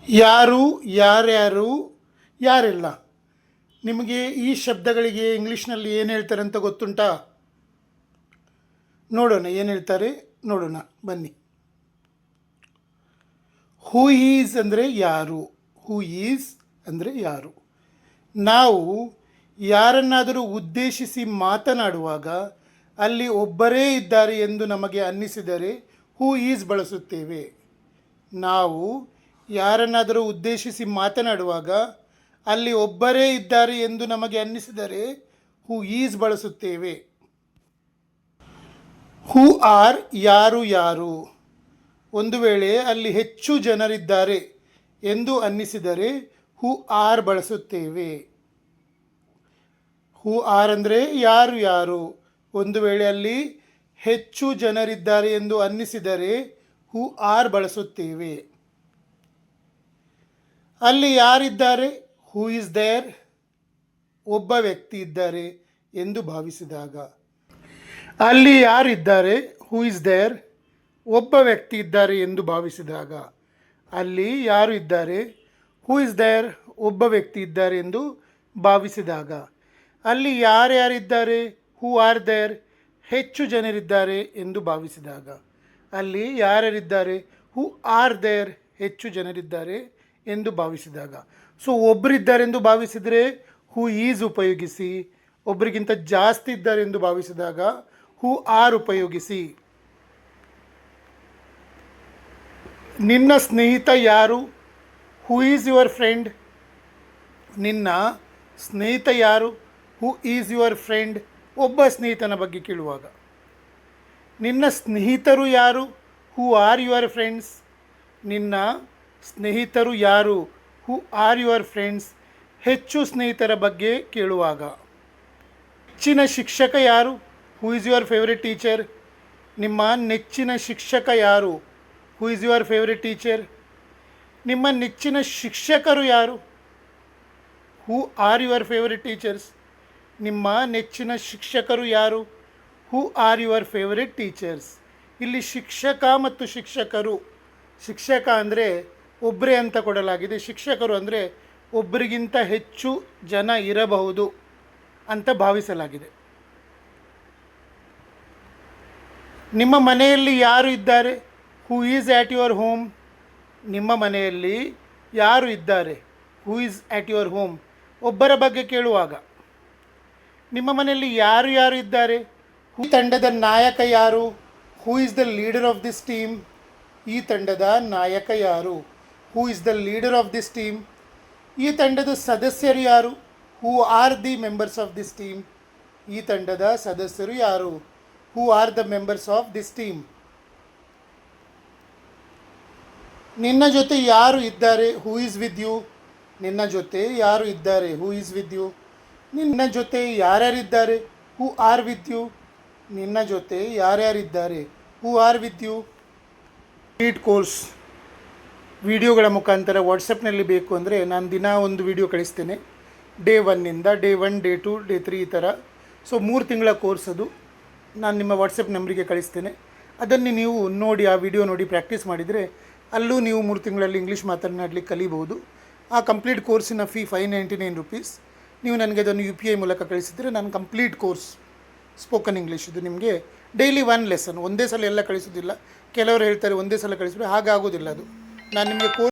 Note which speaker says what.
Speaker 1: ಯಾರು, ಯಾರ್ಯಾರು, ಯಾರೆಲ್ಲ. ನಿಮಗೆ ಈ ಶಬ್ದಗಳಿಗೆ ಇಂಗ್ಲೀಷ್ನಲ್ಲಿ ಏನು ಹೇಳ್ತಾರೆ ಅಂತ ಗೊತ್ತುಂಟಾ? ನೋಡೋಣ, ಏನು ಹೇಳ್ತಾರೆ ನೋಡೋಣ ಬನ್ನಿ. ಹೂ ಈಸ್ ಅಂದರೆ ಯಾರು. ಹೂ ಈಸ್ ಅಂದರೆ ಯಾರು. ನಾವು ಯಾರನ್ನಾದರೂ ಉದ್ದೇಶಿಸಿ ಮಾತನಾಡುವಾಗ ಅಲ್ಲಿ ಒಬ್ಬರೇ ಇದ್ದಾರೆ ಎಂದು ನಮಗೆ ಅನ್ನಿಸಿದರೆ ಹೂ ಈಸ್ ಬಳಸುತ್ತೇವೆ. ನಾವು ಯಾರನ್ನಾದರೂ ಉದ್ದೇಶಿಸಿ ಮಾತನಾಡುವಾಗ ಅಲ್ಲಿ ಒಬ್ಬರೇ ಇದ್ದಾರೆ ಎಂದು ನಮಗೆ ಅನ್ನಿಸಿದರೆ ಹೂ ಈಸ್ ಬಳಸುತ್ತೇವೆ. ಹೂ ಆರ್ ಯಾರು ಯಾರು. ಒಂದು ವೇಳೆ ಅಲ್ಲಿ ಹೆಚ್ಚು ಜನರಿದ್ದಾರೆ ಎಂದು ಅನ್ನಿಸಿದರೆ ಹೂ ಆರ್ ಬಳಸುತ್ತೇವೆ. ಹೂ ಆರ್ ಅಂದರೆ ಯಾರು ಯಾರು. ಒಂದು ವೇಳೆ ಅಲ್ಲಿ ಹೆಚ್ಚು ಜನರಿದ್ದಾರೆ ಎಂದು ಅನ್ನಿಸಿದರೆ ಹೂ ಆರ್ ಬಳಸುತ್ತೇವೆ. ಅಲ್ಲಿ ಯಾರಿದ್ದಾರೆ? Who is there. ಒಬ್ಬ ವ್ಯಕ್ತಿ ಇದ್ದಾರೆ ಎಂದು ಭಾವಿಸಿದಾಗ. ಅಲ್ಲಿ ಯಾರಿದ್ದಾರೆ? Who is there. ಒಬ್ಬ ವ್ಯಕ್ತಿ ಇದ್ದಾರೆ ಎಂದು ಭಾವಿಸಿದಾಗ. ಅಲ್ಲಿ ಯಾರು ಇದ್ದಾರೆ? Who is there. ಒಬ್ಬ ವ್ಯಕ್ತಿ ಇದ್ದಾರೆ ಎಂದು ಭಾವಿಸಿದಾಗ. ಅಲ್ಲಿ ಯಾರ್ಯಾರಿದ್ದಾರೆ? Who are there. ಹೆಚ್ಚು ಜನರಿದ್ದಾರೆ ಎಂದು ಭಾವಿಸಿದಾಗ. ಅಲ್ಲಿ ಯಾರ್ಯಾರಿದ್ದಾರೆ? Who are there. ಹೆಚ್ಚು ಜನರಿದ್ದಾರೆ ಎಂದು ಭಾವಿಸಿದಾಗ. ಸೊ ಒಬ್ಬರಿದ್ದಾರೆ ಎಂದು ಭಾವಿಸಿದರೆ ಹೂ ಈಸ್ ಉಪಯೋಗಿಸಿ. ಒಬ್ಬರಿಗಿಂತ ಜಾಸ್ತಿ ಇದ್ದಾರೆ ಎಂದು ಭಾವಿಸಿದಾಗ ಹೂ ಆರ್ ಉಪಯೋಗಿಸಿ. ನಿನ್ನ ಸ್ನೇಹಿತ ಯಾರು? Who is your friend. ನಿನ್ನ ಸ್ನೇಹಿತ ಯಾರು? Who is your friend. ಒಬ್ಬ ಸ್ನೇಹಿತನ ಬಗ್ಗೆ ಕೇಳುವಾಗ. ನಿನ್ನ ಸ್ನೇಹಿತರು ಯಾರು? Who R your friends. ನಿನ್ನ ಸ್ನೇಹಿತರು ಯಾರು? Who R your friends. ಹೆಚ್ಚು ಸ್ನೇಹಿತರ ಬಗ್ಗೆ ಕೇಳುವಾಗ. ನೆಚ್ಚಿನ ಶಿಕ್ಷಕ ಯಾರು? Who is your favourite teacher. ನಿಮ್ಮ ನೆಚ್ಚಿನ ಶಿಕ್ಷಕ ಯಾರು? Who is your favourite teacher. ನಿಮ್ಮ ನೆಚ್ಚಿನ ಶಿಕ್ಷಕರು ಯಾರು? Who R your favourite teachers. ನಿಮ್ಮ ನೆಚ್ಚಿನ ಶಿಕ್ಷಕರು ಯಾರು? Who R your favourite teachers. ಇಲ್ಲಿ ಶಿಕ್ಷಕ ಮತ್ತು ಶಿಕ್ಷಕರು. ಶಿಕ್ಷಕ ಅಂದರೆ ಒಬ್ಬರೇ ಅಂತ ಕೊಡಲಾಗಿದೆ. ಶಿಕ್ಷಕರು ಅಂದರೆ ಒಬ್ಬರಿಗಿಂತ ಹೆಚ್ಚು ಜನ ಇರಬಹುದು ಅಂತ ಭಾವಿಸಲಾಗಿದೆ. ನಿಮ್ಮ ಮನೆಯಲ್ಲಿ ಯಾರು ಇದ್ದಾರೆ? Who is at your home. ನಿಮ್ಮ ಮನೆಯಲ್ಲಿ ಯಾರು ಇದ್ದಾರೆ? Who is at your home. ಒಬ್ಬರ ಬಗ್ಗೆ ಕೇಳುವಾಗ. ನಿಮ್ಮ ಮನೆಯಲ್ಲಿ ಯಾರು ಯಾರು ಇದ್ದಾರೆ? ಈ ತಂಡದ ನಾಯಕ ಯಾರು? Who is the leader of this team. ಈ ತಂಡದ ನಾಯಕ ಯಾರು? Who is the leader of this team. ಈ ತಂಡದ ಸದಸ್ಯರು ಯಾರು? Who are the members of this team. ಈ ತಂಡದ ಸದಸ್ಯರು ಯಾರು? Who are the members of this team. ನಿನ್ನ ಜೊತೆ ಯಾರು ಇದ್ದಾರೆ? Who is with you. ನಿನ್ನ ಜೊತೆ ಯಾರು ಇದ್ದಾರೆ? Who is with you. ನಿನ್ನ ಜೊತೆ ಯಾರ್ಯಾರಿದ್ದಾರೆ? Who are with you. ನಿನ್ನ ಜೊತೆ ಯಾರ್ಯಾರಿದ್ದಾರೆ? Who are with you. Complete course ವಿಡಿಯೋಗಳ ಮುಖಾಂತರ ವಾಟ್ಸಪ್ನಲ್ಲಿ ಬೇಕು ಅಂದರೆ ನಾನು ದಿನ ಒಂದು ವಿಡಿಯೋ ಕಳಿಸ್ತೇನೆ. ಡೇ 1ಇಂದ ಡೇ 1, ಡೇ 2, ಡೇ 3 ಈ ಥರ. ಸೊ 3 ತಿಂಗಳ ಕೋರ್ಸ್ ಅದು. ನಾನು ನಿಮ್ಮ ವಾಟ್ಸಪ್ ನಂಬರಿಗೆ ಕಳಿಸ್ತೇನೆ. ಅದನ್ನು ನೀವು ನೋಡಿ, ಆ ವಿಡಿಯೋ ನೋಡಿ ಪ್ರಾಕ್ಟೀಸ್ ಮಾಡಿದರೆ ಅಲ್ಲೂ ನೀವು 3 ತಿಂಗಳಲ್ಲಿ ಇಂಗ್ಲೀಷ್ ಮಾತನಾಡಲಿಕ್ಕೆ ಕಲಿಬೋದು. ಆ ಕಂಪ್ಲೀಟ್ ಕೋರ್ಸಿನ ಫೀ 599 ರುಪೀಸ್. ನೀವು ನನಗೆ ಅದನ್ನು UPI ಮೂಲಕ ಕಳಿಸಿದರೆ ನಾನು ಕಂಪ್ಲೀಟ್ ಕೋರ್ಸ್ ಸ್ಪೋಕನ್ ಇಂಗ್ಲೀಷ್ ಇದು ನಿಮಗೆ ಡೈಲಿ 1 ಲೆಸನ್. ಒಂದೇ ಸಲ ಎಲ್ಲ ಕಳಿಸೋದಿಲ್ಲ. ಕೆಲವರು ಹೇಳ್ತಾರೆ ಒಂದೇ ಸಲ ಕಳಿಸಿದ್ರೆ, ಹಾಗಾಗೋದಿಲ್ಲ ಅದು. ನಾನು ನಿಮಗೆ